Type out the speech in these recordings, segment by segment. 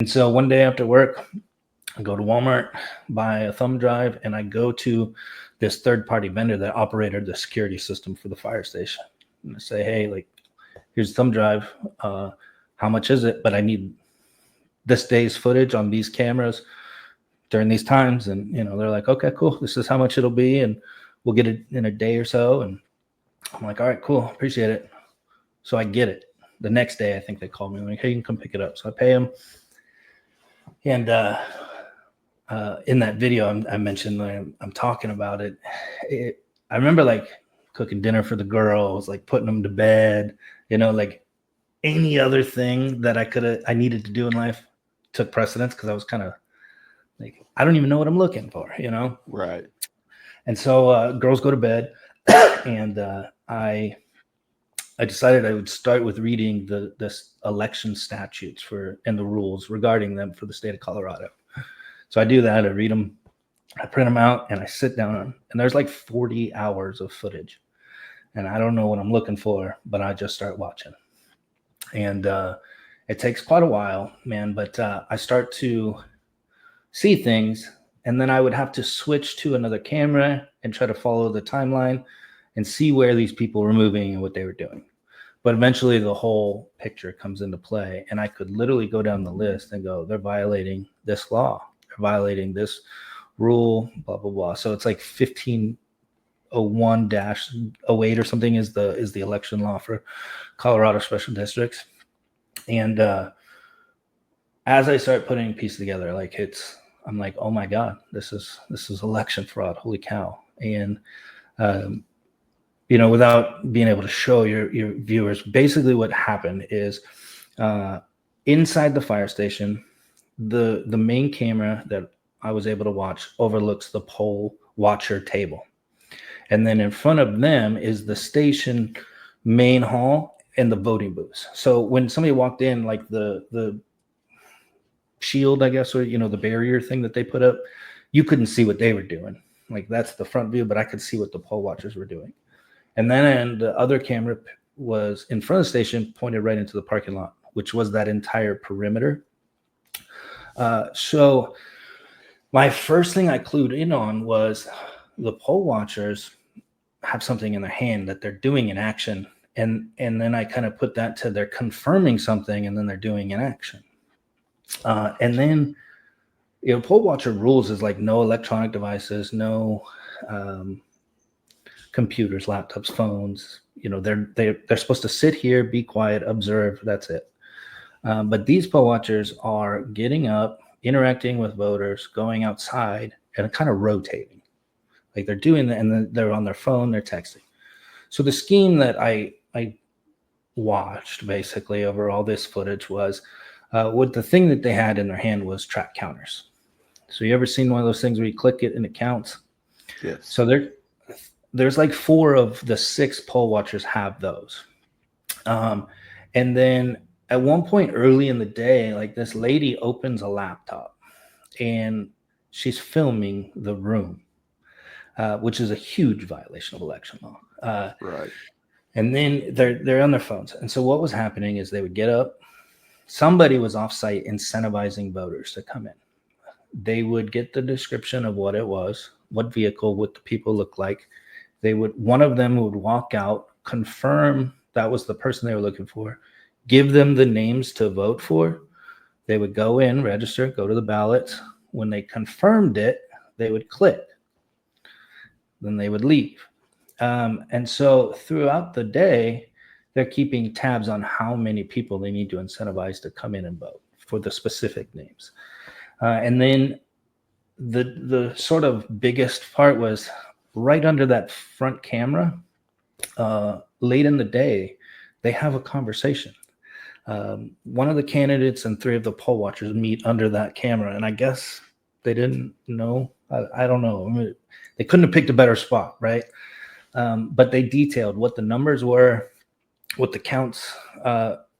And so one day after work, I go to Walmart, buy a thumb drive, and I go to this third-party vendor that operated the security system for the fire station. And I say, hey, like, here's the thumb drive. How much is it? But I need this day's footage on these cameras during these times. And, they're like, okay, cool. This is how much it'll be. And we'll get it in a day or so. And I'm like, all right, cool. Appreciate it. So I get it. The next day, I think they called me like, hey, you can come pick it up. So I pay them. And in that video, I mentioned I'm talking about it. I remember like cooking dinner for the girls, like putting them to bed, like any other thing that I needed to do in life took precedence because I was kind of like, I don't even know what I'm looking for, Right. And so girls go to bed, and I decided I would start with reading this election statutes and the rules regarding them for the state of Colorado. So I do that. I read them, I print them out, and I sit down, and there's like 40 hours of footage. And I don't know what I'm looking for, but I just start watching. And it takes quite a while, man, but I start to see things, and then I would have to switch to another camera and try to follow the timeline and see where these people were moving and what they were doing. But eventually the whole picture comes into play, and I could literally go down the list and go, they're violating this law. They're violating this rule, blah, blah, blah. So it's like 1501-08 or something is the election law for Colorado special districts. And as I start putting pieces together, I'm like, oh my God, this is election fraud. Holy cow. And, without being able to show your viewers, basically what happened is inside the fire station, the main camera that I was able to watch overlooks the poll watcher table. And then in front of them is the station main hall and the voting booths. So when somebody walked in, like the shield, I guess, or, the barrier thing that they put up, you couldn't see what they were doing. Like that's the front view, but I could see what the poll watchers were doing. And then the other camera was in front of the station, pointed right into the parking lot, which was that entire perimeter. So my first thing I clued in on was the poll watchers have something in their hand that they're doing in action. And then I kind of put that to they're confirming something and then they're doing in action. And then, poll watcher rules is like no electronic devices, no computers, laptops, phones. They're supposed to sit here, be quiet, observe. That's it. But these poll watchers are getting up, interacting with voters, going outside, and kind of rotating. Like they're doing that, and then they're on their phone, they're texting. So the scheme that I watched basically over all this footage was what the thing that they had in their hand was track counters. So you ever seen one of those things where you click it and it counts? Yes. So there's like 4 of the 6 poll watchers have those. And then at one point early in the day, like this lady opens a laptop and she's filming the room, which is a huge violation of election law. Right. And then they're on their phones. And so what was happening is they would get up. Somebody was offsite incentivizing voters to come in. They would get the description of what it was, what vehicle, what the people look like. One of them would walk out, confirm that was the person they were looking for, give them the names to vote for. They would go in, register, go to the ballots. When they confirmed it, they would click. Then they would leave. And so throughout the day, they're keeping tabs on how many people they need to incentivize to come in and vote for the specific names. And then the sort of biggest part was right under that front camera, late in the day, they have a conversation. One of the candidates and 3 of the poll watchers meet under that camera. And I guess they didn't know. I don't know. I mean, they couldn't have picked a better spot, right? But they detailed what the numbers were, what the counts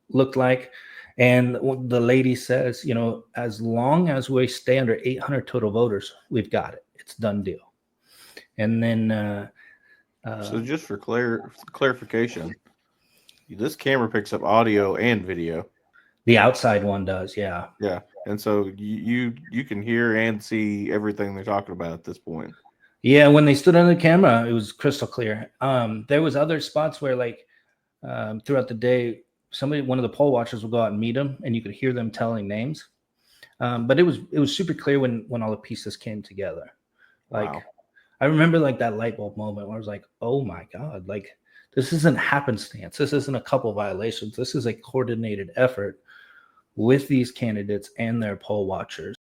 looked like. And the lady says, as long as we stay under 800 total voters, we've got it. It's done deal. And then... so just for clarification, this camera picks up audio and video. The outside one does, yeah. Yeah. And so you can hear and see everything they're talking about at this point. Yeah, when they stood on the camera, it was crystal clear. There was other spots where, like, throughout the day, one of the poll watchers would go out and meet them, and you could hear them telling names. But it was super clear when all the pieces came together. Like, Wow. I remember like that light bulb moment where I was like, oh my God, like this isn't happenstance. This isn't a couple violations. This is a coordinated effort with these candidates and their poll watchers.